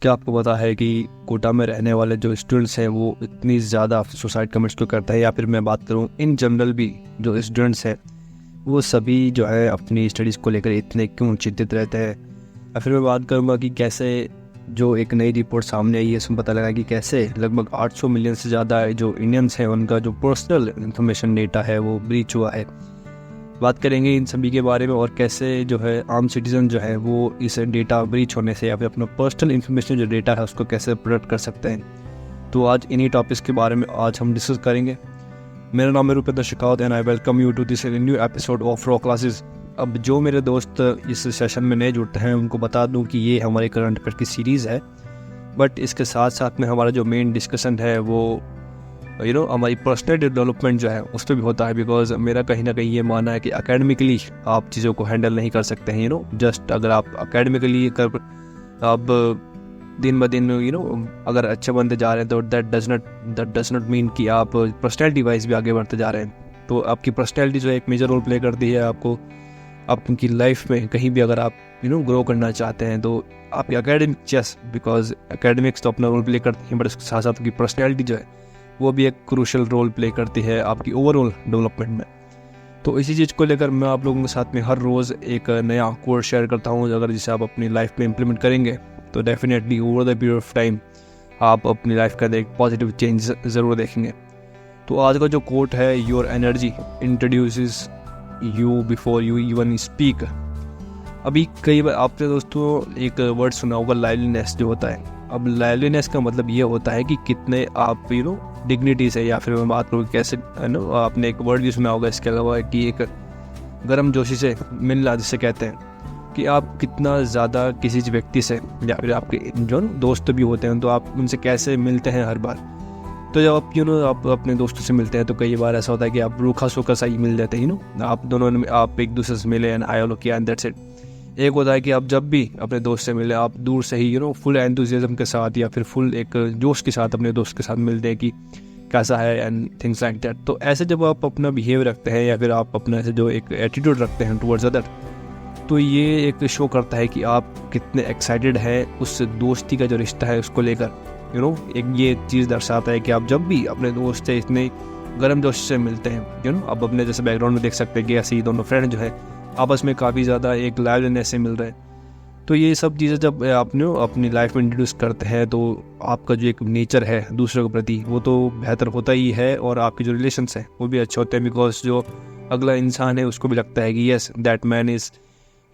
क्या आपको पता है कि कोटा में रहने वाले जो स्टूडेंट्स हैं वो इतनी ज़्यादा सुसाइड कमिट्स क्यों करते हैं, या फिर मैं बात करूँ इन जनरल भी जो स्टूडेंट्स हैं वो सभी जो है अपनी स्टडीज़ को लेकर इतने क्यों चिंतित रहते हैं। या फिर मैं बात करूँगा कि कैसे जो एक नई रिपोर्ट सामने आई है इसमें पता लगा कि कैसे लगभग 800 मिलियन से ज़्यादा जो इंडियंस हैं उनका जो पर्सनल इन्फॉर्मेशन डेटा है वो ब्रीच हुआ है। बात करेंगे इन सभी के बारे में और कैसे जो है आम सिटीज़न जो है वो इस डेटा ब्रीच होने से या फिर अपना पर्सनल इन्फॉर्मेशन जो डेटा है उसको कैसे प्रोटेक्ट कर सकते हैं। तो आज इन्हीं टॉपिक्स के बारे में आज हम डिस्कस करेंगे। मेरा नाम है Rupendra Shekhawat and I welcome you to this new episode of raw classes. अब जो मेरे दोस्त इस सेशन में नए जुड़ते हैं उनको बता दूं कि ये हमारी करंट अफेयर की सीरीज़ है, बट इसके साथ साथ में हमारा जो मेन डिस्कशन है वो हमारी पर्सनल डेवलपमेंट जो है उस पर भी होता है। बिकॉज मेरा कहीं ना कहीं ये मानना है कि एकेडमिकली आप चीज़ों को हैंडल नहीं कर सकते हैं। जस्ट अगर आप एकेडमिकली आप दिन ब दिन अगर अच्छे बनते जा रहे हैं तो दैट डज नॉट मीन कि आप पर्सनैलिटी वाइज भी आगे बढ़ते जा रहे हैं। तो आपकी पर्सनैलिटी जो है एक मेजर रोल प्ले करती है आपको आपकी लाइफ में कहीं भी अगर आप ग्रो करना चाहते हैं तो आपकी एकेडमिक बिकॉज एकेडमिक्स तो अपना रोल प्ले करती हैं, बट उसके साथ साथ आपकी पर्सनैलिटी जो है वो भी एक क्रूशल रोल प्ले करती है आपकी ओवरऑल डेवलपमेंट में। तो इसी चीज़ को लेकर मैं आप लोगों के साथ में हर रोज़ एक नया कोर्स शेयर करता हूँ, अगर जिसे आप अपनी लाइफ में इम्प्लीमेंट करेंगे तो definitely over the period of time आप अपनी लाइफ के अंदर एक पॉजिटिव चेंज ज़रूर देखेंगे। तो आज का जो कोट है, your energy introduces you before you even speak. अभी कई बार आपने दोस्तों एक वर्ड सुना होगा लाइवलीनेस जो होता है। अब लाइवलीनेस का मतलब ये होता है कि कितने आप डिग्निटी से, या फिर मैं बात करूँ कैसे आपने एक वर्ड भी सुना होगा इसके अलावा कि एक गर्म जोशी से मिलना जिसे कहते हैं, कि आप कितना ज़्यादा किसी व्यक्ति से या फिर आपके जो दोस्त भी होते हैं तो आप उनसे कैसे मिलते हैं हर बार। तो जब आप आप अपने दोस्तों से मिलते हैं तो कई बार ऐसा होता है कि आप रूखा सूखा सा ही मिल जाते हैं। आप दोनों ने आप एक दूसरे से मिले एंड आया लो किया एंड दैट्स इट। एक होता है कि आप जब भी अपने दोस्त से मिले आप दूर से ही फुल एंथुसियाज्म के साथ या फिर फुल एक जोश के साथ अपने दोस्त के साथ मिलते हैं कि कैसा है एंड थिंग्स लाइक दैट। तो ऐसे जब आप अपना बिहेव रखते हैं या फिर आप अपना ऐसे जो एक एटीट्यूड रखते हैं टुवर्ड्स अदर, तो ये एक शो करता है कि आप कितने एक्साइटेड हैं उस दोस्ती का जो रिश्ता है उसको लेकर। एक ये चीज़ दर्शाता है कि आप जब भी अपने दोस्त से इतने गर्म जोश से मिलते हैं अब अपने जैसे बैकग्राउंड में देख सकते हैं कि ऐसे ही दोनों फ्रेंड जो है आपस में काफ़ी ज़्यादा एक लाइवलीनेस से मिल रहे हैं। तो ये सब चीज़ें जब आप अपनी लाइफ में इंट्रोड्यूस करते हैं तो आपका जो एक नेचर है दूसरों के प्रति वो तो बेहतर होता ही है और आपके जो रिलेशंस हैं वो भी अच्छे होते हैं। बिकॉज जो अगला इंसान है उसको भी लगता है कि yes that man is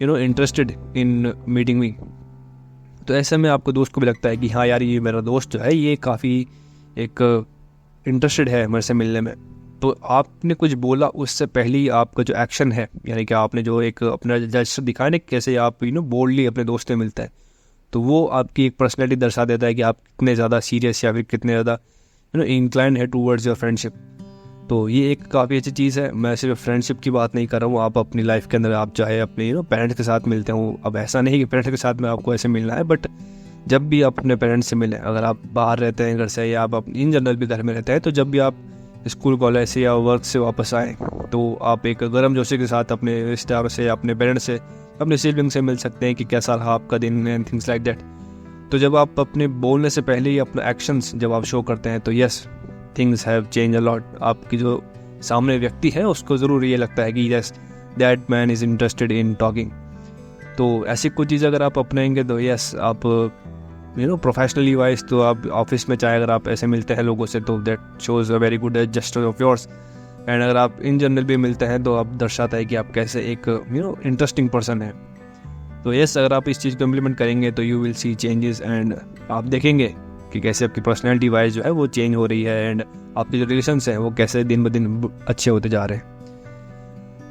interested in meeting me. तो ऐसे में आपको दोस्त को भी लगता है कि हाँ यार ये मेरा दोस्त जो है ये काफ़ी एक इंटरेस्टेड है मेरे से मिलने में। तो आपने कुछ बोला उससे पहले ही आपका जो एक्शन है, यानी कि आपने जो एक अपना जेस्चर दिखाया ना कैसे आप बोल्डली अपने दोस्त से मिलता है, तो वो आपकी एक पर्सनैलिटी दर्शा देता है कि आप कितने ज़्यादा सीरियस या फिर कितने ज़्यादा इंक्लाइंड है टूवर्ड्स योर फ्रेंडशिप। तो ये एक काफ़ी अच्छी चीज़ है। मैं सिर्फ फ्रेंडशिप की बात नहीं कर रहा हूँ, आप अपनी लाइफ के अंदर आप चाहे अपने पेरेंट्स के साथ मिलते हो। अब ऐसा नहीं कि पेरेंट्स के साथ में आपको ऐसे मिलना है, बट जब भी आप अपने पेरेंट्स से मिलें, अगर आप बाहर रहते हैं घर से या आप इन जनरल भी घर में रहते हैं, तो जब भी आप स्कूल कॉलेज से या वर्क से वापस आएँ तो आप एक गर्म जोशी के साथ अपने रिश्तेदारों से, अपने पेरेंट्स से, अपने सिबलिंग से मिल सकते हैं कि कैसा रहा आपका दिन एंड थिंग्स लाइक दैट। तो जब आप अपने बोलने से पहले ही अपना एक्शंस जब आप शो करते हैं तो yes things have change a lot. आपकी जो सामने व्यक्ति है उसको ज़रूर ये लगता है कि yes that man is interested in talking. तो ऐसी कुछ चीज़ अगर आप अपनाएंगे तो यस आप प्रोफेशनली वाइज तो आप ऑफिस में चाहे अगर आप ऐसे मिलते हैं लोगों से तो that shows a very good gesture of yours. And अगर आप इन जनरल भी मिलते हैं तो आप दर्शाता है कि आप कैसे एक इंटरेस्टिंग पर्सन है। तो यस अगर आप इस चीज़ को इम्प्लीमेंट करेंगे तो you will see changes and आप देखेंगे कि कैसे आपकी पर्सनैलिटी वाइज जो है वो चेंज हो रही है एंड आपके जो रिलेशंस हैं वो कैसे दिन ब दिन अच्छे होते जा रहे हैं।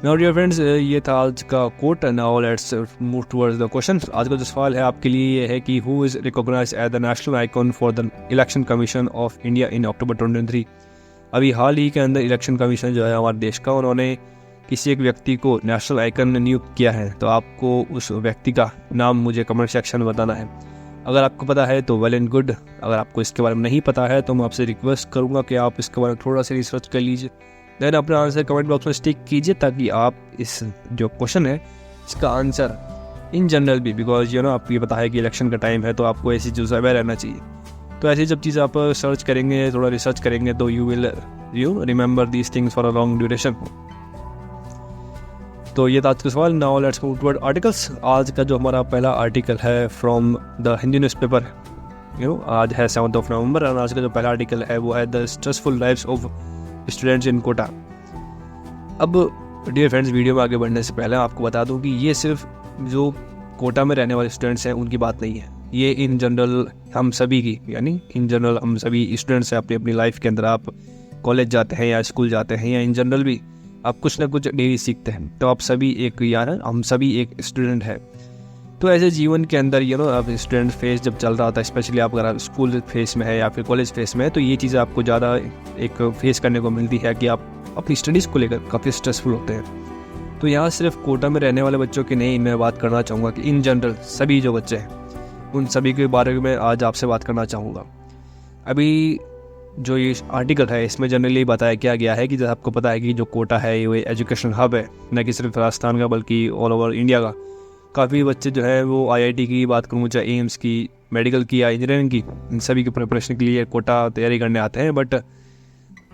नाउ डियर फ्रेंड्स, ये था आज का quote. Now let's move towards the question. आज का जो सवाल है आपके लिए ये है कि who is recognized as the national icon for the election commission of India in October 2023। अभी हाल ही के अंदर इलेक्शन कमीशन जो है हमारे देश का, उन्होंने किसी एक व्यक्ति को नेशनल आइकन नियुक्त किया है। तो आपको उस व्यक्ति का नाम मुझे कमेंट सेक्शन में बताना है। अगर आपको पता है तो वेल एंड गुड, अगर आपको इसके बारे में नहीं पता है तो मैं आपसे रिक्वेस्ट करूंगा कि आप इसके बारे में थोड़ा सा रिसर्च कर लीजिए, देन अपना आंसर कमेंट बॉक्स में स्टिक कीजिए ताकि आप इस जो क्वेश्चन है इसका आंसर इन जनरल भी, बिकॉज आपको ये पता है कि इलेक्शन का टाइम है, तो आपको ऐसी चीज़ अवेयर रहना चाहिए। तो ऐसी जब चीज़ आप सर्च करेंगे, थोड़ा रिसर्च करेंगे, तो you will remember these things for a long duration. तो ये था आज का सवाल। Now let's move toward articles. आज का जो हमारा पहला आर्टिकल है फ्रॉम द हिंदी न्यूज़पेपर, आज है 7 नवंबर, और आज का जो पहला आर्टिकल है वो है the stressful lifes of students in Kota. अब डियर फ्रेंड्स, वीडियो में आगे बढ़ने से पहले आपको बता दूं कि ये सिर्फ जो कोटा में रहने वाले स्टूडेंट्स हैं उनकी बात नहीं है, ये इन जनरल हम सभी की, यानी इन जनरल हम सभी स्टूडेंट्स हैं अपनी अपनी लाइफ के अंदर। आप कॉलेज जाते हैं या स्कूल जाते हैं या इन जनरल भी आप कुछ ना कुछ डेली सीखते हैं, तो आप सभी एक, यार हम सभी एक स्टूडेंट है। तो ऐसे जीवन के अंदर अब स्टूडेंट फेज जब चल रहा था, स्पेशली आप अगर स्कूल फेस में है या फिर कॉलेज फेस में है, तो ये चीज़ें आपको ज़्यादा एक फेस करने को मिलती है कि आप अपनी स्टडीज़ को लेकर काफ़ी स्ट्रेसफुल होते हैं। तो यहाँ सिर्फ कोटा में रहने वाले बच्चों की नहीं, मैं बात करना चाहूँगा कि इन जनरल सभी जो बच्चे हैं उन सभी के बारे में आज आपसे बात करना चाहूँगा। अभी जो ये आर्टिकल है इसमें जनरली बताया क्या गया है कि जैसे आपको पता है कि जो कोटा है ये एजुकेशन हब है, न कि सिर्फ राजस्थान का बल्कि ऑल ओवर इंडिया का। काफ़ी बच्चे जो है वो आईआईटी की बात करूँ, चाहे एम्स की, मेडिकल की या इंजीनियरिंग की, इन सभी की प्रिपरेशन के लिए कोटा तैयारी करने आते हैं। बट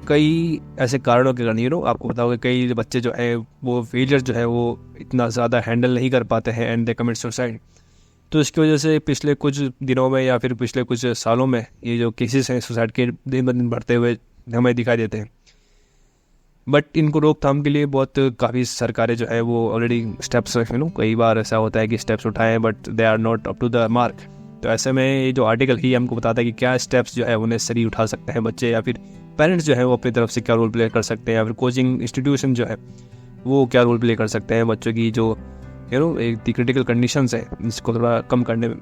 कई ऐसे कारणों के कारण आपको पता होगा कई बच्चे जो है वो फेलियर जो है वो इतना ज़्यादा हैंडल नहीं कर पाते हैं एंड दे कमिट सुसाइड। तो इसकी वजह से पिछले कुछ दिनों में या फिर पिछले कुछ सालों में ये जो केसेस हैं सुसाइड के दिन ब दिन बढ़ते हुए हमें दिखाई देते हैं। बट इनको रोकथाम के लिए बहुत काफ़ी सरकारें जो है वो ऑलरेडी स्टेप्स कई बार ऐसा होता है कि स्टेप्स उठाए हैं but they are not up to the mark. तो ऐसे में ये जो आर्टिकल ही हमको बताता है कि क्या स्टेप्स जो है वो नेसेसरी उठा सकते हैं बच्चे, या फिर पेरेंट्स जो है वो अपनी तरफ से क्या रोल प्ले कर सकते हैं, या फिर कोचिंग इंस्टीट्यूशन जो है वो क्या रोल प्ले कर सकते हैं बच्चों की जो एक क्रिटिकल कंडीशंस है इसको थोड़ा कम करने में।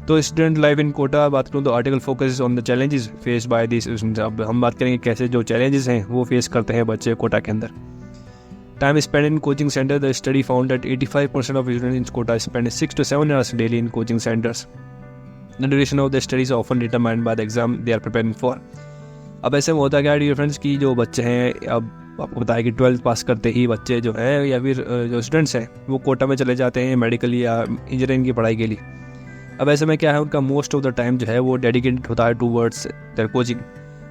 तो स्टूडेंट लाइफ इन कोटा बात करूँ तो article focus on the challenges face by this students. अब हम बात करेंगे कैसे जो चैलेंजेस हैं वो फेस करते हैं बच्चे कोटा के अंदर। Time spend in coaching centre, the study found that 85% of students in Kota spend 6 to 7 hours daily in coaching centres. The duration of the studies often determined by the exam they are preparing for. अब ऐसे में होता क्या है dear friends की जो बच्चे हैं, अब आपको बताया कि 12th पास करते ही बच्चे जो हैं या फिर जो स्टूडेंट्स हैं वो कोटा में चले जाते हैं मेडिकल या इंजीनियरिंग की पढ़ाई के लिए। अब ऐसे में क्या है उनका मोस्ट ऑफ द टाइम जो है वो डेडिकेटेड होता है टूवर्ड्स देयर कोचिंग।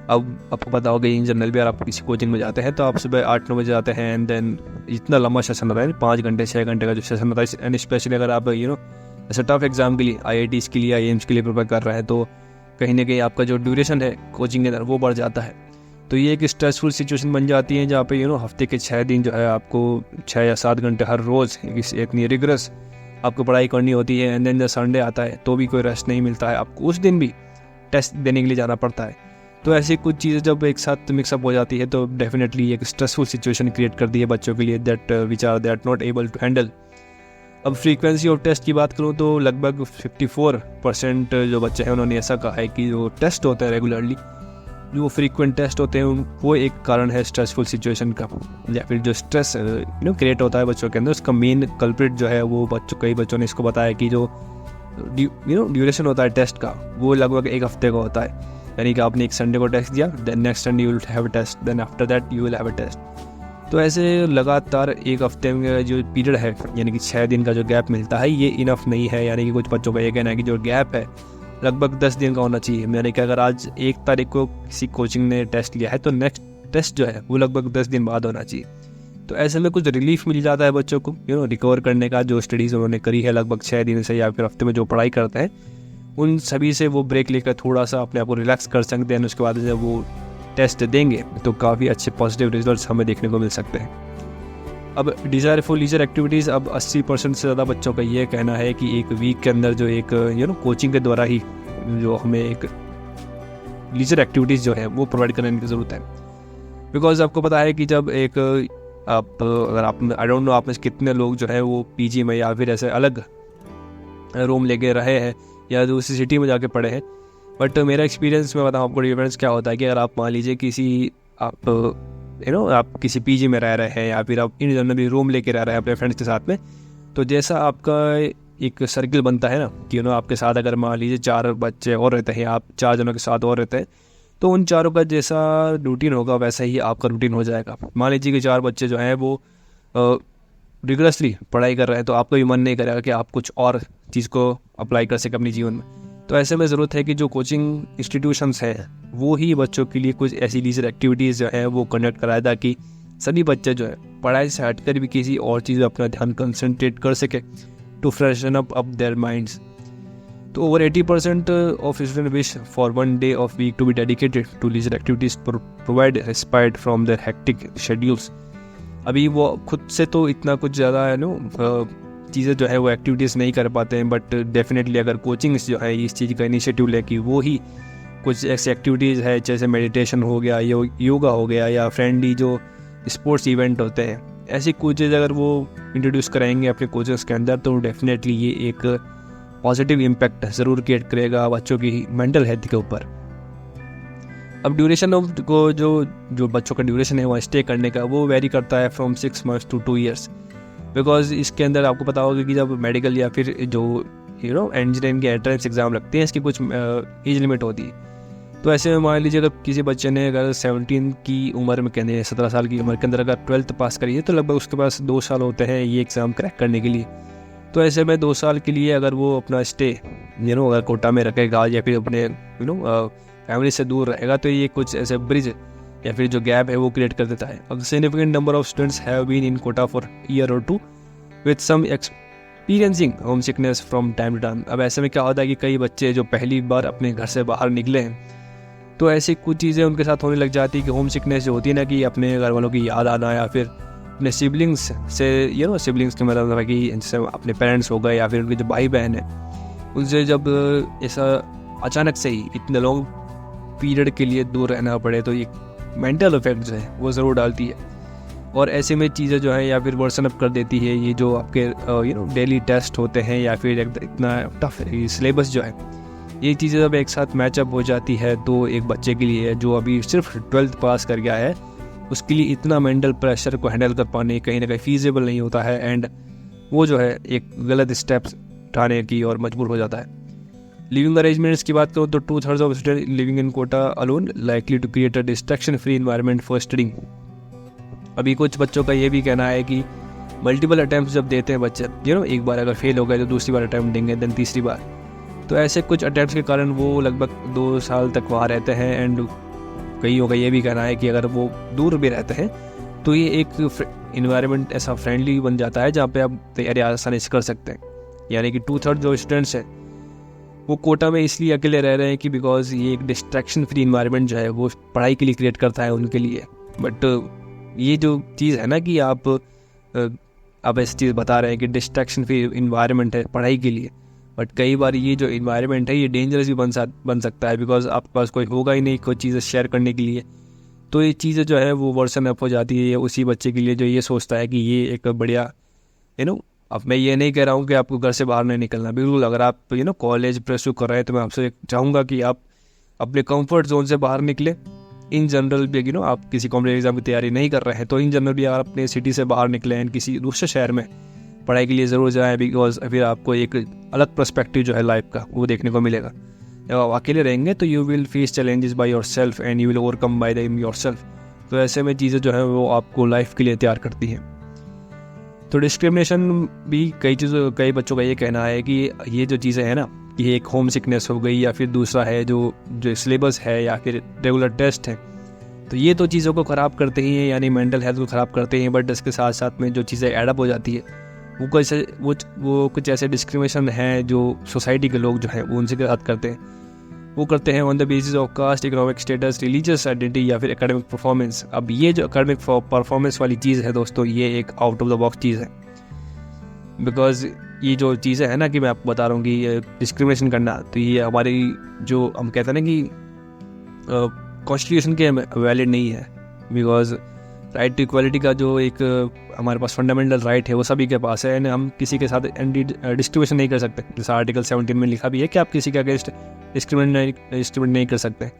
अब आपको पता होगा इन जनरल भी अगर आप किसी कोचिंग में जाते हैं तो आप सुबह 8-9 बजे जाते हैं एंड देन इतना लंबा सेशन होता है 5 घंटे 6 घंटे का जो सेशन होता है। एंड स्पेशली अगर आप ऐसे टफ एग्जाम के लिए IITs के लिए या एम्स के लिए प्रिपेयर कर रहे हैं तो कहीं ना कहीं आपका जो ड्यूरेशन है कोचिंग के अंदर वो बढ़ जाता है। तो ये एक स्ट्रेसफुल सिचुएशन बन जाती है जहाँ पे हफ्ते के 6 दिन जो है आपको 6 या 7 घंटे हर रोज़ इतनी रिगरस आपको पढ़ाई करनी होती है। एंड देन जब संडे आता है तो भी कोई रेस्ट नहीं मिलता है, आपको उस दिन भी टेस्ट देने के लिए जाना पड़ता है। तो ऐसी कुछ चीज़ें जब एक साथ मिक्सअप हो जाती है तो डेफिनेटली एक स्ट्रेसफुल सिचुएशन क्रिएट कर दी है बच्चों के लिए that which are that not able to handle. अब फ्रीक्वेंसी ऑफ टेस्ट की बात करूँ तो लगभग 54% जो बच्चे हैं उन्होंने ऐसा कहा है कि जो टेस्ट होते हैं रेगुलरली, जो फ्रीक्वेंट टेस्ट होते हैं वो एक कारण है स्ट्रेसफुल सिचुएशन का, या फिर जो स्ट्रेस क्रिएट होता है बच्चों के अंदर उसका मेन कल्प्रिट जो है वो कई बच्चों ने इसको बताया कि जो ड्यूरेशन होता है टेस्ट का वो लगभग 1 हफ्ते का होता है। यानी कि आपने एक संडे को टेस्ट दिया, then next Sunday you will have a test, then after that you will have a test. तो ऐसे लगातार 1 हफ्ते में जो पीरियड है यानी कि 6 दिन का जो गैप मिलता है ये इनफ नहीं है। यानी कि कुछ बच्चों का ये कहना है कि जो गैप है लगभग 10 दिन का होना चाहिए। यानी कि अगर आज 1 तारीख को किसी कोचिंग ने टेस्ट लिया है तो नेक्स्ट टेस्ट जो है वो लगभग 10 दिन बाद होना चाहिए। तो ऐसे में कुछ रिलीफ मिल जाता है बच्चों को रिकवर करने का। जो स्टडीज़ उन्होंने करी है लगभग 6 दिन से या फिर हफ्ते में जो पढ़ाई करते हैं उन सभी से वो ब्रेक लेकर थोड़ा सा अपने आप को रिलैक्स कर सकते हैं। उसके बाद जब वो टेस्ट देंगे तो काफ़ी अच्छे पॉजिटिव रिजल्ट्स हमें देखने को मिल सकते हैं। अब डिज़ायर फॉर लीजर एक्टिविटीज़, अब 80% से ज़्यादा बच्चों का ये कहना है कि एक वीक के अंदर जो एक कोचिंग के द्वारा ही जो हमें एक लीजर एक्टिविटीज़ जो है वो प्रोवाइड करने की ज़रूरत है। बिकॉज आपको पता है कि जब एक अगर आप आई डोंट नो आप में कितने लोग जो है वो पीजी में या फिर ऐसे अलग रूम लेके रहे हैं या दूसरी सिटी में जाके पढ़े हैं, बट मेरा एक्सपीरियंस में बताऊँ आपको डिफरेंस क्या होता है कि अगर आप मान लीजिए किसी आप किसी पीजी में रह रहे हैं या फिर आप इन जनरल रूम लेके रह रहे हैं अपने फ्रेंड्स के साथ में, तो जैसा आपका एक सर्किल बनता है ना कि आपके साथ अगर मान लीजिए 4 बच्चे और रहते हैं, आप 4 जनों के साथ और रहते हैं, तो उन चारों का जैसा रूटीन होगा वैसा ही आपका रूटीन हो जाएगा। मान लीजिए कि 4 बच्चे जो हैं वो रिगरसली पढ़ाई कर रहे हैं तो आपका भी मन नहीं करेगा कि आप कुछ और चीज़ को अप्लाई कर सकें अपने जीवन में। तो ऐसे में ज़रूरत है कि जो कोचिंग इंस्टीट्यूशंस हैं वो ही बच्चों के लिए कुछ ऐसी लीजर एक्टिविटीज़ जो है वो कंडक्ट कराए, ताकि सभी बच्चे जो है पढ़ाई से हटकर भी किसी और चीज़ में अपना ध्यान कंसंट्रेट कर सके, to freshen up their minds. तो over 80% of student wish for one day of week to be dedicated to leisure activities provide respite from their hectic schedules. अभी वो खुद से तो इतना कुछ ज़्यादा है चीज़ें जो है वो एक्टिविटीज़ नहीं कर पाते हैं, बट डेफिनेटली अगर कोचिंग्स जो है इस चीज़ का इनिशिएटिव ले कि वो ही कुछ ऐसी एक्टिविटीज़ है जैसे मेडिटेशन हो गया, योगा हो गया, या फ्रेंडली जो स्पोर्ट्स इवेंट होते हैं, ऐसी कुछ चीज़ अगर वो इंट्रोड्यूस कराएंगे अपने कोचिंग्स के अंदर तो डेफिनेटली ये एक पॉजिटिव इम्पैक्ट ज़रूर क्रिएट करेगा बच्चों की मेंटल हेल्थ के ऊपर। अब ड्यूरेशन ऑफ को जो बच्चों का ड्यूरेशन है वहाँ स्टे करने का वो वेरी करता है from 6 months to 2 years, because इसके अंदर आपको पता होगा कि जब मेडिकल या फिर जो इंजीनियरिंग के एंट्रेंस एग्ज़ाम लगते हैं इसकी कुछ एज लिमिट होती है। तो ऐसे में मान लीजिए अगर किसी बच्चे ने अगर 17 की उम्र में कहते हैं 17 साल की उम्र के अंदर अगर 12th पास करी है तो लगभग उसके पास 2 साल होते हैं ये एग्ज़ाम क्रैक करने के लिए। तो ऐसे में 2 साल के लिए अगर वो अपना स्टे अगर कोटा में रखेगा या फिर अपने फैमिली से दूर रहेगा तो ये कुछ ऐसे ब्रिज या फिर जो गैप है वो क्रिएट कर देता है। अब significant number of students have been in Kota for year और 2 with some experiencing home sickness from time to time. अब ऐसे में क्या होता है कि कई बच्चे जो पहली बार अपने घर से बाहर निकले हैं तो ऐसी कुछ चीज़ें उनके साथ होने लग जाती है कि होम सिकनेस जो होती है ना, कि अपने घर वालों की याद आना या फिर अपने सिबलिंग्स से सिबलिंग्स के मतलब है कि जैसे अपने पेरेंट्स हो गए या फिर उनके जो भाई बहन हैं उनसे जब ऐसा अचानक से ही इतने लॉन्ग पीरियड के लिए दूर रहना पड़े तो ये मेंटल इफेक्ट जो है वो ज़रूर डालती है। और ऐसे में चीज़ें जो है या फिर वर्सन अप कर देती है ये जो आपके डेली टेस्ट होते हैं या फिर इतना टफ सिलेबस जो है, ये चीज़ें जब एक साथ मैचअप हो जाती है तो एक बच्चे के लिए जो अभी सिर्फ 12th पास कर गया है उसके लिए इतना मेंटल प्रेशर को हैंडल कर पाने कहीं ना कहीं फीजेबल नहीं होता है, एंड वो जो है एक गलत स्टेप्स उठाने की और मजबूर हो जाता है। लिविंग अरेंजमेंट्स की बात करूँ तो 2/3 of student living in Kota alone likely to create a distraction free environment for studying. अभी कुछ बच्चों का ये भी कहना है कि मल्टीपल अटैम्प्ट जब देते हैं बच्चे एक बार अगर फेल हो गए तो दूसरी बार अटैम्प्ट देंगे, देन तीसरी बार, तो ऐसे कुछ अटैम्प्ट्स के कारण वो लगभग 2 साल तक वहाँ रहते हैं। एंड कईयों का ये भी कहना है कि अगर वो दूर भी रहते हैं तो ये एक इन्वायरमेंट ऐसा फ्रेंडली बन जाता है जहाँ पे आप तैयारी आसानी से कर सकते हैं। यानी कि 2/3 जो स्टूडेंट्स हैं वो कोटा में इसलिए अकेले रह रहे हैं कि बिकॉज ये एक डिस्ट्रैक्शन फ्री इन्वायरमेंट जो है वो पढ़ाई के लिए क्रिएट करता है उनके लिए। बट ये जो चीज़ है ना कि आप ऐसी चीज़ बता रहे हैं कि डिस्ट्रैक्शन फ्री इन्वायरमेंट है पढ़ाई के लिए, बट कई बार ये जो इन्वायरमेंट है ये डेंजरस भी बन सकता है बिकॉज आपके पास कोई होगा ही नहीं कोई चीज़ें शेयर करने के लिए। तो ये चीज़ें जो है वो वर्सन अप हो जाती है उसी बच्चे के लिए जो ये सोचता है कि ये एक बढ़िया अब मैं ये नहीं कह रहा हूँ कि आपको घर से बाहर नहीं निकलना, बिल्कुल अगर आप कॉलेज परस्यू कर रहे हैं तो मैं आपसे चाहूँगा कि आप अपने कंफर्ट जोन से बाहर निकले। इन जनरल भी आप किसी कॉम्पिटेटिव एग्जाम की तैयारी नहीं कर रहे हैं तो इन जनरल भी आप अपने सिटी से बाहर निकले हैं किसी दूसरे शहर में पढ़ाई के लिए ज़रूर जाएँ, बिकॉज फिर आपको एक अलग पर्सपेक्टिव जो है लाइफ का वो देखने को मिलेगा। जब आप अकेले रहेंगे तो you will face challenges by your self and you will overcome bye them your self. तो ऐसे में चीज़ें जो है वो आपको लाइफ के लिए तैयार करती हैं। तो डिस्क्रिमिनेशन भी कई बच्चों का ये कहना है कि ये जो चीज़ें हैं ना कि एक होम सिकनेस हो गई या फिर दूसरा है जो सिलेबस है या फिर रेगुलर टेस्ट है, तो ये तो चीज़ों को ख़राब करते ही हैं यानी मेंटल हेल्थ को ख़राब करते हैं। बट इसके साथ साथ में जो चीज़ें एडअप हो जाती है वो कुछ ऐसे डिस्क्रिमिनेशन हैं जो सोसाइटी के लोग जो हैं वो उनसे साथ करते हैं on the basis of caste, economic status, religious identity या फिर एकेडमिक परफॉर्मेंस। अब ये जो एकेडमिक परफॉर्मेंस वाली चीज़ है दोस्तों ये एक आउट ऑफ द बॉक्स चीज़ है, बिकॉज ये जो चीज़ें हैं ना कि मैं आपको बता रहा हूँ कि डिस्क्रिमिनेशन करना तो ये हमारी जो हम कहते हैं ना कि कॉन्स्टिट्यूशन के वैलिड नहीं है, बिकॉज राइट टू इक्वालिटी का जो एक हमारे पास फंडामेंटल राइट है वो सभी के पास है, हम किसी के साथ डिस्क्रिमिनेशन नहीं कर सकते। जैसा आर्टिकल 17 में लिखा भी है कि आप किसी के अगेंस्ट डिस्क्रिमिनेट नहीं कर सकते।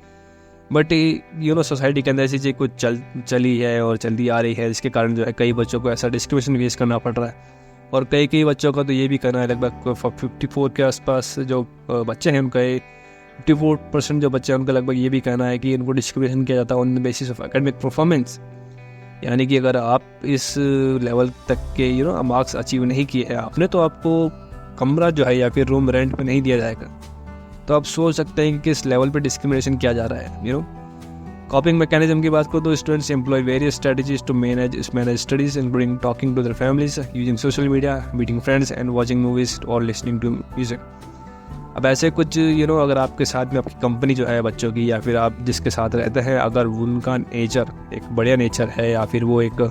बट सोसाइटी के अंदर ऐसी चीज़ कुछ चली है और चलती आ रही है जिसके कारण जो है कई बच्चों को ऐसा डिस्क्रिमिनेशन फेस करना पड़ रहा है। और कई बच्चों का तो ये भी करना है, लगभग 54 के आसपास जो बच्चे हैं उनका 54% जो बच्चे हैं उनका लगभग ये भी कहना है कि उनको डिस्क्रिमिनेशन किया जाता है on the basis of academic performance. यानी कि अगर आप इस लेवल तक के मार्क्स अचीव नहीं किए हैं आपने, तो आपको कमरा जो है या फिर रूम रेंट पे नहीं दिया जाएगा। तो आप सोच सकते हैं कि किस लेवल पे डिस्क्रिमिनेशन किया जा रहा है। कॉपिंग मैकेनिज्म की बात करो तो students employ various strategies to manage studies, including talking to their families, using social media, meeting friends and watching movies और लिसनिंग टू म्यूजिक। अब ऐसे कुछ अगर आपके साथ में आपकी कंपनी जो है बच्चों की, या फिर आप जिसके साथ रहते हैं, अगर उनका नेचर एक बढ़िया नेचर है या फिर वो एक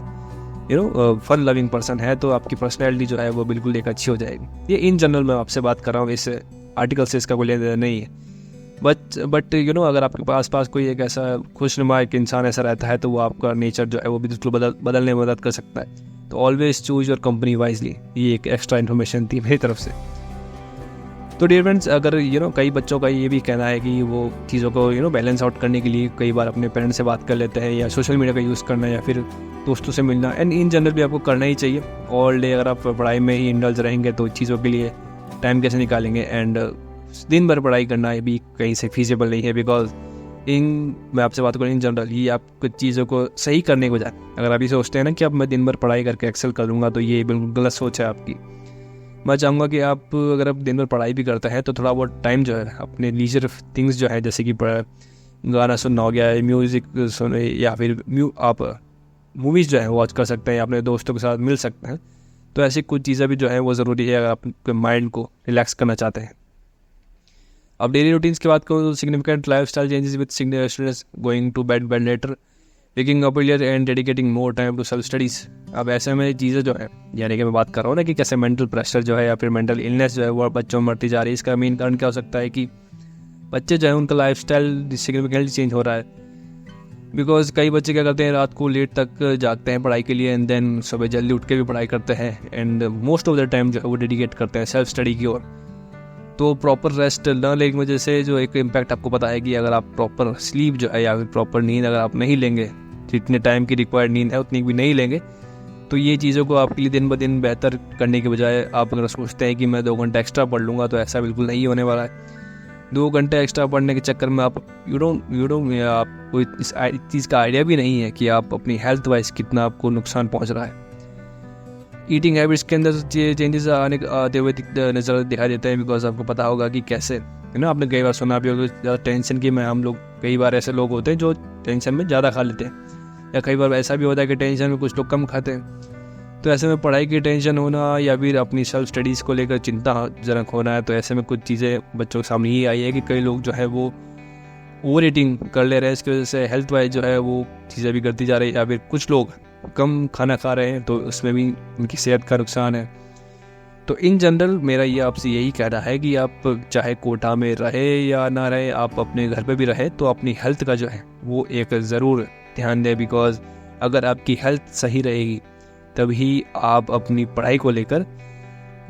फन लविंग पर्सन है, तो आपकी पर्सनैलिटी जो है वो बिल्कुल एक अच्छी हो जाएगी। ये इन जनरल मैं आपसे बात कर रहा हूँ, इस आर्टिकल से इसका कोई लेना देना नहीं है। बट अगर आपके पास कोई एक ऐसा खुशनुमा एक इंसान ऐसा रहता है, तो वो आपका नेचर जो है वो बिल्कुल बदलने में मदद कर सकता है। तो always choose your company wisely. ये एक एक्स्ट्रा इन्फॉर्मेशन थी मेरी तरफ से। तो डियर फ्रेंड्स, अगर कई बच्चों का ये भी कहना है कि वो चीज़ों को बैलेंस आउट करने के लिए कई बार अपने पेरेंट्स से बात कर लेते हैं, या सोशल मीडिया का यूज़ करना, या फिर दोस्तों से मिलना, एंड इन जनरल भी आपको करना ही चाहिए। ऑल डे अगर आप पढ़ाई में ही इंडल्ज रहेंगे तो चीज़ों के लिए टाइम कैसे निकालेंगे। एंड दिन भर पढ़ाई करना भी कहीं से फीजिबल नहीं है, बिकॉज मैं आपसे बात करूँ इन जनरल, ये आप कुछ चीज़ों को सही करने के बजाय अगर आप ये सोचते हैं ना कि अब मैं दिन भर पढ़ाई करके एक्सेल कर लूँगा, तो ये बिल्कुल गलत सोच है आपकी। मैं चाहूँगा कि आप अगर आप दिन भर पढ़ाई भी करते हैं, तो थोड़ा बहुत टाइम जो है अपने लीजर थिंग्स जो है, जैसे कि गाना सुनना हो गया, म्यूज़िक सुने, या फिर आप मूवीज़ जो है वॉच कर सकते हैं, या अपने दोस्तों के साथ मिल सकते हैं। तो ऐसी कुछ चीज़ें भी जो है वो ज़रूरी है अगर आप माइंड को रिलैक्स करना चाहते हैं। अब डेली रूटीन्स की बात करूँ तो significant lifestyle changes with students going to bed later, waking up earlier and dedicating more time to self studies. अब ऐसे में चीज़ें जो है, यानी कि मैं बात कर रहा हूँ ना कि कैसे मेंटल प्रेशर जो है या फिर मेंटल इलनेस जो है वो बच्चों में बढ़ती जा रही है। इसका मेन कारण क्या हो सकता है कि बच्चे जो है उनका लाइफस्टाइल सिग्निफिकेंटली चेंज हो रहा है। बिकॉज कई बच्चे क्या करते हैं, रात को लेट तक जागते हैं पढ़ाई के लिए, एंड देन सुबह जल्दी उठ के भी पढ़ाई करते हैं, and most of the time जो है वो डेडिकेट करते हैं सेल्फ स्टडी की ओर। तो प्रॉपर रेस्ट न लेने की वजह से जो एक इम्पैक्ट आपको पता है कि अगर आप प्रॉपर स्लीप जो है या फिर प्रॉपर नींद अगर आप नहीं लेंगे, जितने टाइम की रिक्वायर्ड नींद है उतनी भी नहीं लेंगे, तो ये चीज़ों को आपके लिए दिन ब दिन बेहतर करने के बजाय आप अगर सोचते हैं कि मैं 2 घंटा एक्स्ट्रा पढ़ लूँगा, तो ऐसा बिल्कुल नहीं होने वाला है। 2 घंटे एक्स्ट्रा पढ़ने के चक्कर में आप आपको इस चीज़ का आइडिया भी नहीं है कि आप अपनी हेल्थ वाइज कितना आपको नुकसान पहुँच रहा है। ईटिंग हैबिट्स के अंदर चेंजेस आते हुए नज़र दिखाई देते हैं, बिकॉज आपको पता होगा कि कैसे आपने कई बार सुना भी होगा ज़्यादा टेंशन की में हम लोग, कई बार ऐसे लोग होते हैं जो टेंशन में ज़्यादा खा लेते हैं, या कई बार ऐसा भी होता है कि टेंशन में कुछ लोग कम खाते हैं। तो ऐसे में पढ़ाई की टेंशन होना या फिर अपनी सेल्फ स्टडीज़ को लेकर चिंताजनक होना है। तो ऐसे में कुछ चीज़ें बच्चों के सामने ये आई है कि कई लोग जो है वो ओवर ईटिंग कर ले रहे हैं, इसकी वजह से हेल्थ वाइज जो है वो चीज़ें भी करती जा रही है, या फिर कुछ लोग कम खाना खा रहे हैं, तो उसमें भी उनकी सेहत का नुकसान है। तो इन जनरल मेरा ये आपसे यही कहना है कि आप चाहे कोटा में रहे या ना रहे, आप अपने घर पे भी रहे, तो अपनी हेल्थ का जो है वो एक ज़रूर ध्यान दें, बिकॉज अगर आपकी हेल्थ सही रहेगी तभी आप अपनी पढ़ाई को लेकर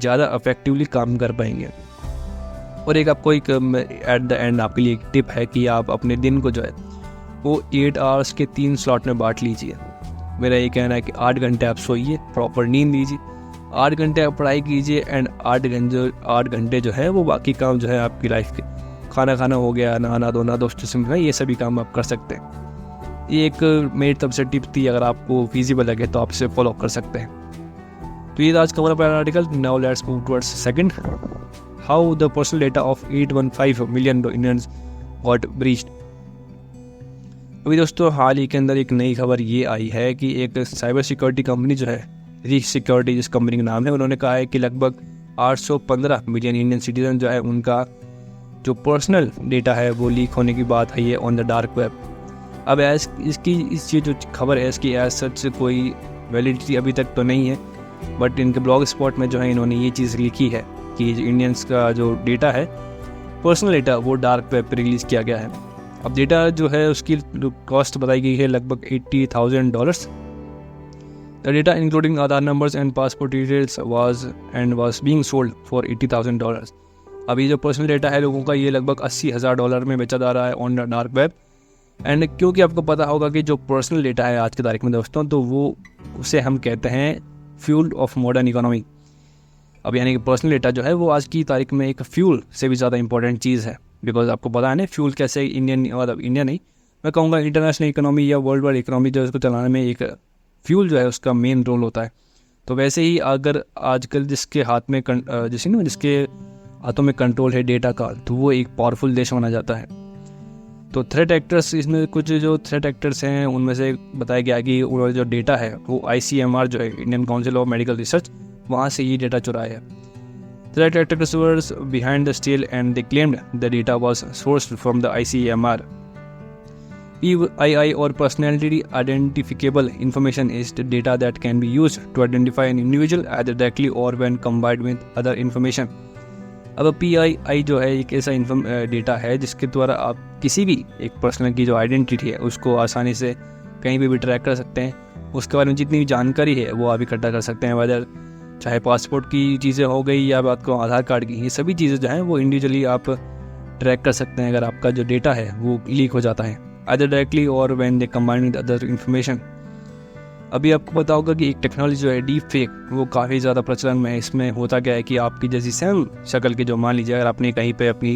ज़्यादा इफेक्टिवली काम कर पाएंगे। और एक आपको एक एट द एंड आपके लिए एक टिप है कि आप अपने दिन को जो है वो 8 आवर्स के 3 स्लॉट में बांट लीजिए। मेरा ये कहना है कि 8 घंटे आप सोइए, प्रॉपर नींद लीजिए, 8 घंटे आप पढ़ाई कीजिए, एंड 8 घंटे जो है वो बाकी काम जो है आपकी लाइफ के, खाना खाना हो गया, नहाना धोना, दोस्तों से मिलना, ये सभी काम आप कर सकते हैं। ये एक मेरी तरफ से टिप थी, अगर आपको फिजिबल लगे तो आप इसे फॉलो कर सकते हैं। तो ये आज का हमारा article. Now let's move towards second, how the personal data of 815 million Indians got breached. अभी दोस्तों हाल ही के अंदर एक नई खबर ये आई है कि एक साइबर सिक्योरिटी कंपनी जो है, रिच सिक्योरिटी जिस कंपनी का नाम है, उन्होंने कहा है कि लगभग 815 मिलियन इंडियन सिटीजन जो है उनका जो पर्सनल डेटा है वो लीक होने की बात है ये ऑन द डार्क वेब। अब इस जो खबर है इसकी एज सच कोई वैलिडिटी अभी तक तो नहीं है, बट इनके ब्लॉग स्पॉट में जो है इन्होंने ये चीज़ लिखी है कि इंडियंस का जो डेटा है, पर्सनल डेटा, वो डार्क वेब पर रिलीज़ किया गया है। अब डेटा जो है उसकी कॉस्ट बताई गई है लगभग $80,000। The data including Aadhaar numbers and passport details was being sold for $80,000। अभी जो पर्सनल डेटा है लोगों का ये लगभग $80,000 में बेचा जा रहा है on the dark web. And क्योंकि आपको पता होगा कि जो पर्सनल डेटा है आज की तारीख में दोस्तों, तो वो उसे हम कहते हैं फ्यूल ऑफ मॉडर्न इकोनॉमी। अब यानी कि पर्सनल डेटा जो है वो आज की तारीख में एक फ्यूल से भी ज़्यादा इंपॉर्टेंट चीज़ है, बिकॉज आपको पता है ना फ्यूल कैसे इंडिया नहीं, मैं कहूँगा इंटरनेशनल इकोनॉमी या वर्ल्ड वाइड इकोनॉमी जो इसको चलाने में एक फ्यूल जो है उसका मेन रोल होता है। तो वैसे ही अगर आजकल जिसके जिसके हाथों में कंट्रोल है डेटा का, तो वो एक पावरफुल देश माना जाता है। तो थ्रेट एक्टर्स, इसमें कुछ जो थ्रेट एक्टर्स हैं उनमें से बताया गया कि उन्होंने जो डेटा है वो ICMR जो है, Indian council of medical research, वहाँ से ये डेटा चुराया है। Threat actors were behind the steal and they claimed the data was sourced from the ICMR. PII or personality identifiable information is the data that can be used to identify an individual either directly or when combined with other information. अब PII जो है एक ऐसा data है जिसके द्वारा आप किसी भी एक पर्सन की जो आइडेंटिटी है उसको आसानी से कहीं भी ट्रैक कर सकते हैं। उसके बारे में जितनी भी जानकारी है वो आप इकट्ठा कर सकते हैं, वेदर चाहे पासपोर्ट की चीज़ें हो गई या बात को आधार कार्ड की, ये सभी चीज़ें जो हैं वो इंडिविजुअली आप ट्रैक कर सकते हैं अगर आपका जो डेटा है वो लीक हो जाता है, आइदर डायरेक्टली और when they combine with other information. अभी आपको पता होगा कि एक टेक्नोलॉजी जो है डीप फेक, वो काफ़ी ज़्यादा प्रचलन में है। इसमें होता क्या है कि आपकी जैसी सेम शक्ल की जो, मान लीजिए अगर आपने कहीं पे अपनी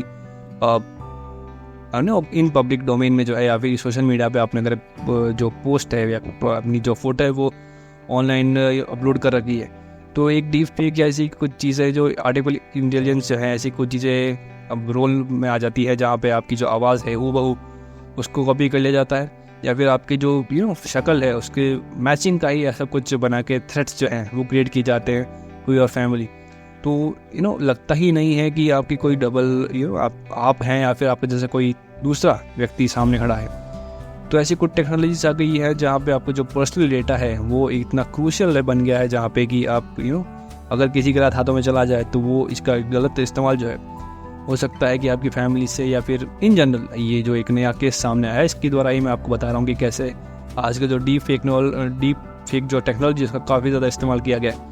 इन पब्लिक डोमेन में जो है या फिर सोशल मीडिया पे आपने अगर जो पोस्ट है या अपनी जो फोटो है वो ऑनलाइन अपलोड कर रखी है, तो एक डीप फेक या ऐसी कुछ चीज़ें जो आर्टिफिशियल इंटेलिजेंस जो है, ऐसी कुछ चीज़ें अब रोल में आ जाती है जहाँ पे आपकी जो आवाज़ है वो उसको कॉपी कर लिया जाता है, या फिर आपकी जो शक्ल है उसके मैचिंग का ही ऐसा कुछ बना के थ्रेट्स जो हैं वो क्रिएट किए जाते हैं कोई और फैमिली। तो लगता ही नहीं है कि आपकी कोई डबल आप हैं या फिर आपके जैसे कोई दूसरा व्यक्ति सामने खड़ा है। तो ऐसी कुछ टेक्नोलॉजीज आ गई है जहाँ पे आपको जो पर्सनल डेटा है वो इतना क्रूशियल बन गया है, जहाँ पे कि आप अगर किसी गलत हाथों में चला जाए तो वो इसका गलत इस्तेमाल जो है हो सकता है कि आपकी फैमिली से या फिर इन जनरल, ये जो एक नया केस सामने आया है इसके द्वारा ही मैं आपको बता रहा हूँ कि कैसे आज के जो डीप फेक जो टेक्नोलॉजी उसका काफ़ी ज़्यादा इस्तेमाल किया गया है।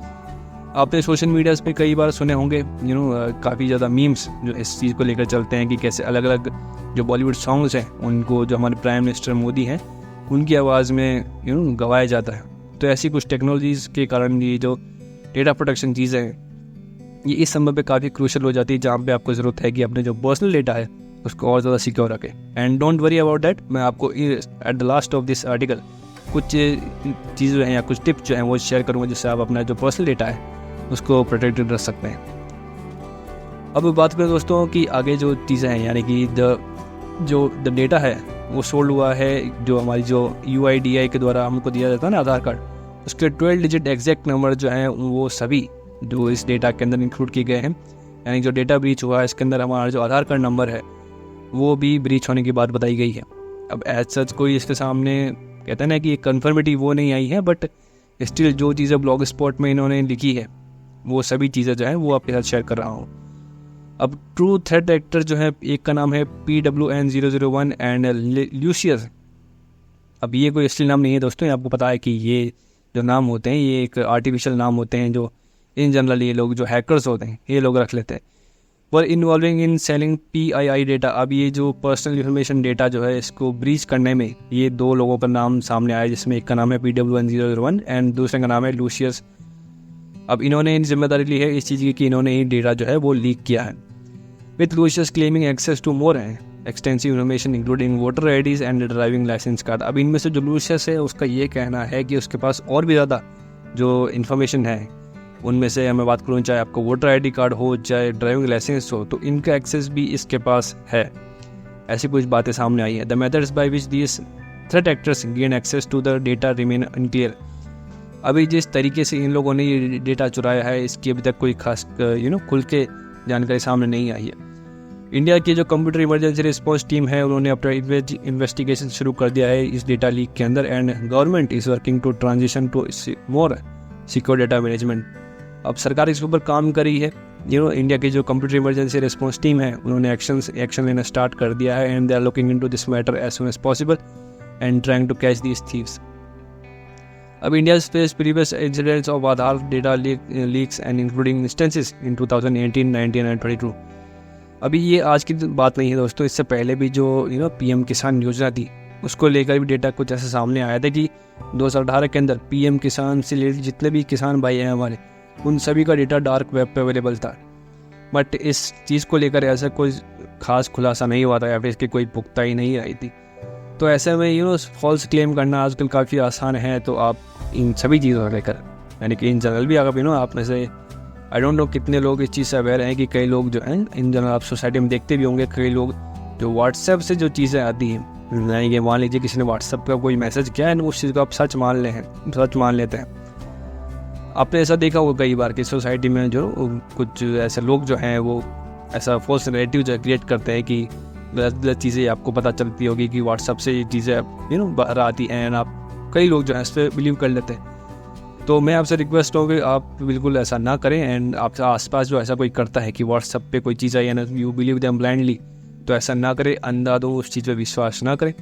आपने सोशल मीडियाज़ पे कई बार सुने होंगे काफ़ी ज़्यादा मीम्स जो इस चीज़ को लेकर चलते हैं कि कैसे अलग अलग जो बॉलीवुड सॉन्ग्स हैं उनको जो हमारे प्राइम मिनिस्टर मोदी हैं उनकी आवाज़ में गवाया जाता है। तो ऐसी कुछ टेक्नोलॉजीज़ के कारण ये जो डेटा प्रोटेक्शन चीज़ें हैं ये इस समय पे काफ़ी क्रूशल हो जाती है, जहाँ पे आपको ज़रूरत है कि अपने जो पर्सनल डेटा है उसको और ज़्यादा सिक्योर रखें। And don't worry about that, मैं आपको at the last of this article कुछ चीज़ें जो हैं या कुछ टिप्स जो हैं वो शेयर करूँगा जिससे आप अपना जो पर्सनल डेटा है उसको प्रोटेक्टेड रख सकते हैं। अब बात करें दोस्तों कि आगे जो चीज़ें हैं, यानी कि द डेटा है वो सोल्ड हुआ है जो हमारी जो UIDAI के द्वारा हमको दिया जाता है ना आधार कार्ड, उसके 12 डिजिट एग्जैक्ट नंबर जो हैं वो सभी जो इस डेटा के अंदर इंक्लूड किए गए हैं। यानी जो डेटा ब्रीच हुआ है इसके अंदर हमारा जो आधार कार्ड नंबर है वो भी ब्रीच होने की बात बताई गई है। अब एज सच कोई इसके सामने कहते हैं ना कि कन्फर्मिटी वो नहीं आई है, बट स्टिल जो चीज़ें ब्लॉग स्पॉट में इन्होंने लिखी है वो सभी चीज़ें जो हैं वो आपके साथ शेयर कर रहा हूँ। अब ट्रू थ्रेट एक्टर जो है, एक का नाम है PWN001 एंड ल्यूसियस। अब ये कोई असली नाम नहीं है दोस्तों, ये आपको पता है कि ये जो नाम होते हैं ये एक आर्टिफिशियल नाम होते हैं जो इन जनरल ये लोग जो हैकर्स होते हैं ये लोग रख लेते हैं। पर involving in selling PII data. अब ये जो पर्सनल इन्फॉर्मेशन डेटा जो है इसको ब्रीच करने में ये दो लोगों का नाम सामने आया, जिसमें एक का नाम है PWN001 एंड दूसरे का नाम है लूसियस। अब इन्होंने जिम्मेदारी ली है इस चीज़ की कि इन्होंने ये डेटा जो है वो लीक किया है, with Lucius claiming access to more extensive information including voter IDs and driving licence card. अब इनमें से जो लूसियस है उसका ये कहना है कि उसके पास और भी ज़्यादा जो इन्फॉर्मेशन है, उनमें से मैं बात करूँ चाहे आपको वोटर ID कार्ड हो चाहे ड्राइविंग लाइसेंस हो, तो इनका एक्सेस भी इसके पास है। ऐसी कुछ बातें सामने आई है। The methods by which these threat actors gain access to the data remain unclear. अभी जिस तरीके से इन लोगों ने ये डेटा चुराया है इसकी अभी तक कोई खास खुल के जानकारी सामने नहीं आई है। इंडिया की जो कंप्यूटर इमरजेंसी रिस्पॉन्स टीम है उन्होंने अपना इन्वेस्टिगेशन शुरू कर दिया है इस डेटा लीक के अंदर, and government is working to transition to more secure data management. अब सरकार इसके ऊपर काम करी है। इंडिया की जो कंप्यूटर इमरजेंसी रिस्पॉन्स टीम है उन्होंने एक्शन लेना स्टार्ट कर दिया है, and they are looking into this matter as soon as possible and trying to catch these thieves. अब India face previous incidents of Aadhaar data leaks and including instances in 2018, 19 and 22। अभी ये आज की बात नहीं है दोस्तों, इससे पहले भी जो PM किसान योजना थी उसको लेकर भी डेटा कुछ ऐसा सामने आया था कि 2018 के अंदर PM किसान से रिलेटेड जितने भी किसान भाई हैं हमारे, उन सभी का डेटा डार्क वेब पे अवेलेबल था। बट इस चीज़ को लेकर ऐसा कोई खास खुलासा नहीं हुआ था या फिर इसकी कोई पुख्ताई नहीं आई थी। तो ऐसे में फॉल्स क्लेम करना आजकल काफ़ी आसान है। तो आप इन सभी चीज़ों को लेकर, यानी कि इन जनरल भी अगर आप में से आई डोंट नो कितने लोग इस चीज़ से अवेयर हैं कि कई लोग जो हैं इन जनरल आप सोसाइटी में देखते भी होंगे, कई लोग जो व्हाट्सएप से जो चीज़ें आती हैं, यानी कि मान लीजिए किसी ने व्हाट्सएप का कोई मैसेज किया है, उस चीज़ को आप सच मान लेते हैं। आपने ऐसा देखा होगा कई बार कि सोसाइटी में जो कुछ ऐसे लोग जो हैं वो ऐसा फॉल्स नैरेटिव जो क्रिएट करते हैं कि गलत चीज़ें आपको पता चलती होगी कि व्हाट्सएप से ये चीज़ें बाहर आती हैं, एंड आप कई लोग जो हैं इस पर बिलीव कर लेते हैं। तो मैं आपसे रिक्वेस्ट हूँ कि आप बिल्कुल ऐसा ना करें, एंड आपके आसपास जो ऐसा कोई करता है कि व्हाट्सएप पे कोई चीज़ आई है ना, यू बिलीव देम ब्लाइंडली, तो ऐसा ना करें, अंधाधुंध उस चीज़ पे विश्वास ना करें।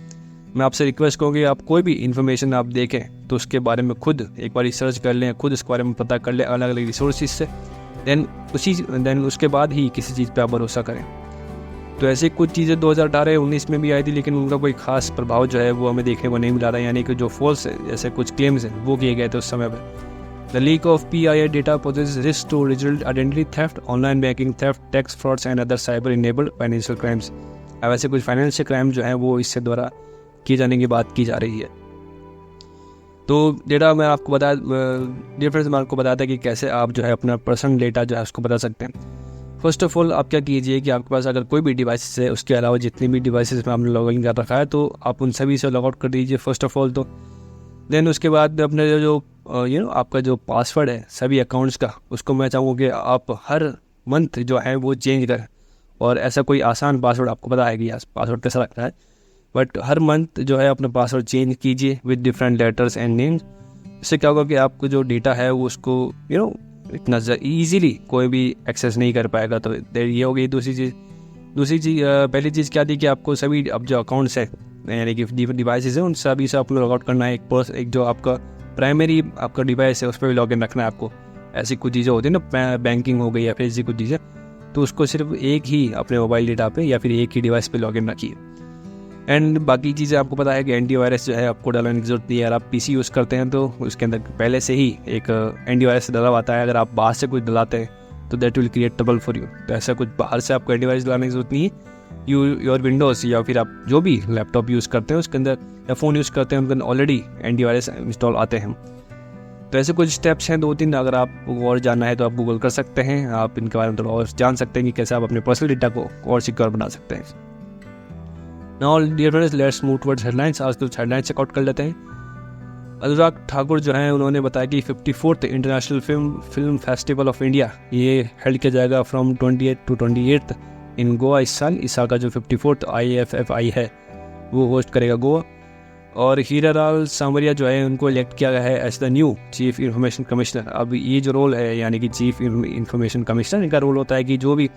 मैं आपसे रिक्वेस्ट करूँगी आप कोई भी इन्फॉर्मेशन आप देखें तो उसके बारे में खुद एक बार रिसर्च कर लें, खुद इसके बारे में पता कर लें अलग अलग रिसोर्सेज से, देन उसके बाद ही किसी चीज़ पे आप भरोसा करें। तो ऐसे कुछ चीज़ें 2018-19 में भी आई थी, लेकिन उनका कोई खास प्रभाव जो है वो हमें देखने को नहीं मिला था, यानी कि जो फॉल्स ऐसे कुछ क्लेम्स हैं वो किए गए थे उस समय पर। The leak of PII data poses risk to result identity theft, online banking theft, tax frauds and other cyber enabled financial crimes. अब ऐसे कुछ फाइनेंशियल क्राइम जो हैं वो इससे द्वारा किए जाने की बात की जा रही है। तो डेटा मैं आपको बताया था कि कैसे आप जो है अपना पर्सनल डेटा जो है उसको बता सकते हैं। फर्स्ट ऑफ ऑल आप क्या कीजिए कि आपके पास अगर कोई भी डिवाइस है, उसके अलावा जितनी भी डिवाइसेस में आपने लॉग इन कर रखा है, तो आप उन सभी से लॉग आउट कर दीजिए फर्स्ट ऑफ ऑल। तो देन उसके बाद अपने जो आपका जो पासवर्ड है सभी अकाउंट्स का, उसको मैं चाहूँगा कि आप हर मंथ जो है वो चेंज करें। और ऐसा कोई आसान पासवर्ड आपको पता है कि पासवर्ड कैसा लगता है, बट हर मंथ जो है अपना पासवर्ड चेंज कीजिए with different letters and names. इससे क्या होगा कि आपको जो डेटा है वो उसको इतना ईजीली कोई भी एक्सेस नहीं कर पाएगा। तो ये हो गई दूसरी चीज़। पहली चीज़ क्या थी कि आपको सभी अब जो अकाउंट्स है, यानी कि डिवाइसेस हैं, उन सभी से आपको लॉग आउट करना है। एक जो आपका प्राइमरी आपका डिवाइस है उस पर भी लॉग इन रखना है आपको। ऐसी कुछ चीज़ें होती है ना, बैंकिंग हो गई या फिर ऐसी कुछ चीज़ें, तो उसको सिर्फ एक ही अपने मोबाइल डेटा पे या फिर एक ही डिवाइस पे लॉग इन रखिए। एंड बाकी चीज़ें आपको पता है कि एंटीवायरस जो है आपको डालने की जरूरत नहीं है। अगर आप PC यूज़ करते हैं तो उसके अंदर पहले से ही एक एंटीवायरस डला आता है। अगर आप बाहर से कुछ डलाते हैं तो that will create trouble for you. तो ऐसा कुछ बाहर से आपको एंटीवायरस डलाने की जरूरत नहीं है। योर विंडोज़ या फिर आप जो भी लैपटॉप यूज़ करते हैं उसके अंदर या फ़ोन यूज़ करते हैं उनके अंदर ऑलरेडी एंटीवायरस इंस्टॉल आते हैं। तो ऐसे कुछ स्टेप्स हैं 2-3, अगर आपको और जानना है तो आप गूगल कर सकते हैं, आप इनके बारे में थोड़ा और जान सकते हैं कि कैसे आप अपने पर्सनल डेटा को और सिक्योर बना सकते हैं। Now dear friends, let's move towards headlines. आज कुछ हेडलाइंस चेकआउट कर लेते हैं। अनुराग ठाकुर जो हैं उन्होंने बताया कि 54th international film festival of India ये हेल्ड किया जाएगा फ्रॉम 28 to 28 इन गोवा। इस साल का जो 54th IFFI है वो होस्ट करेगा गोवा। और हीरालाल सांवरिया जो है उनको इलेक्ट किया गया है as the new chief information commissioner. अब ये जो रोल है, यानी कि चीफ इंफॉर्मेशन कमिश्नर, इनका रोल होता है कि जो भी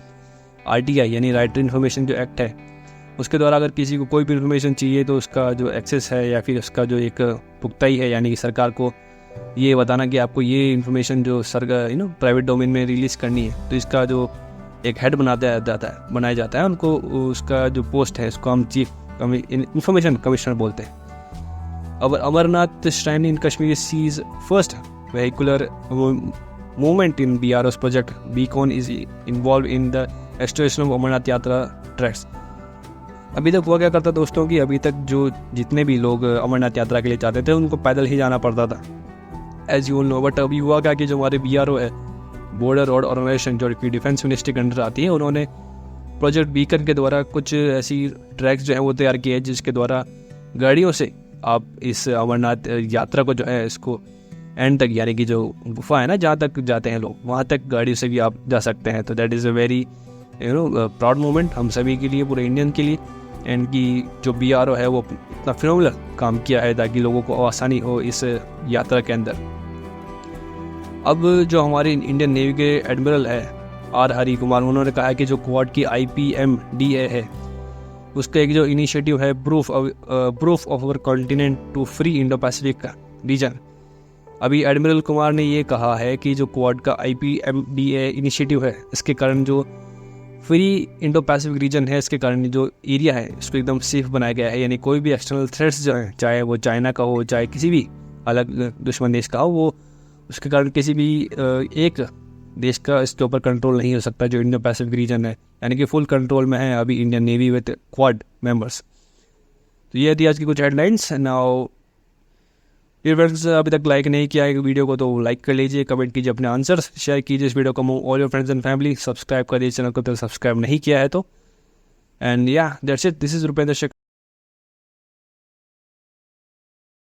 RTI यानी राइट टू इन्फॉर्मेशन जो एक्ट है उसके द्वारा अगर किसी को कोई भी इन्फॉर्मेशन चाहिए तो उसका जो एक्सेस है या फिर उसका जो एक पुख्ताई है, यानी कि सरकार को ये बताना कि आपको ये इन्फॉर्मेशन जो प्राइवेट डोमेन में रिलीज़ करनी है, तो इसका जो एक हेड बनाया जाता है उनको, उसका जो पोस्ट है उसको हम चीफ इंफॉर्मेशन कमिश्नर बोलते हैं। अब Amarnath shrine in Kashmir sees first vehicular movement in BRO's project. Beacon is involved in the restoration of Amarnath Yatra tracks. अभी तक हुआ क्या करता दोस्तों कि अभी तक जो जितने भी लोग अमरनाथ यात्रा के लिए जाते थे उनको पैदल ही जाना पड़ता था, एज यू नो। बट अभी हुआ क्या कि जो हमारे BRO है, बॉर्डर रोड ऑर्गेनाइजेशन, जो कि डिफेंस मिनिस्ट्री के अंडर आती है, उन्होंने प्रोजेक्ट बीकन के द्वारा कुछ ऐसी ट्रैक्स जो है वो तैयार किए हैं जिसके द्वारा गाड़ियों से आप इस अमरनाथ यात्रा को जो है इसको एंड तक, यानी कि जो गुफा है ना जहाँ तक जाते हैं लोग, वहाँ तक गाड़ी से भी आप जा सकते हैं। तो that is a very proud moment हम सभी के लिए, पूरे इंडियन के लिए। एंड की जो BRO है वो इतना फिनोमिनल काम किया है ताकि लोगों को आसानी हो इस यात्रा के अंदर। अब जो हमारे इंडियन नेवी के एडमिरल है R हरी कुमार, उन्होंने कहा है कि जो क्वाड की IPMDA है उसका एक जो इनिशिएटिव है proof of our continent to free Indo Pacific region. अभी एडमिरल कुमार ने ये कहा है कि जो क्वाड का IPMDA इनिशिएटिव है इसके कारण जो फ्री इंडो पैसिफिक रीजन है, इसके कारण जो एरिया है इसको एकदम सेफ बनाया गया है। यानी कोई भी एक्सटर्नल थ्रेट्स जो है, चाहे वो चाइना का हो, चाहे किसी भी अलग दुश्मन देश का हो, वो उसके कारण किसी भी एक देश का इसके ऊपर कंट्रोल नहीं हो सकता जो इंडो पैसिफिक रीजन है। यानी कि फुल कंट्रोल में है अभी Indian navy with quad members. तो ये थी आज की कुछ हेडलाइंस। नाउ ये फ्रेंड्स, अभी तक लाइक नहीं किया है वीडियो को तो लाइक कर लीजिए, कमेंट कीजिए अपने आंसर्स, शेयर कीजिए इस वीडियो को all your friends and family, subscribe करिए चैनल को तो सब्सक्राइब नहीं किया है तो। एंड या that's it, this is Rupendra Shekhar.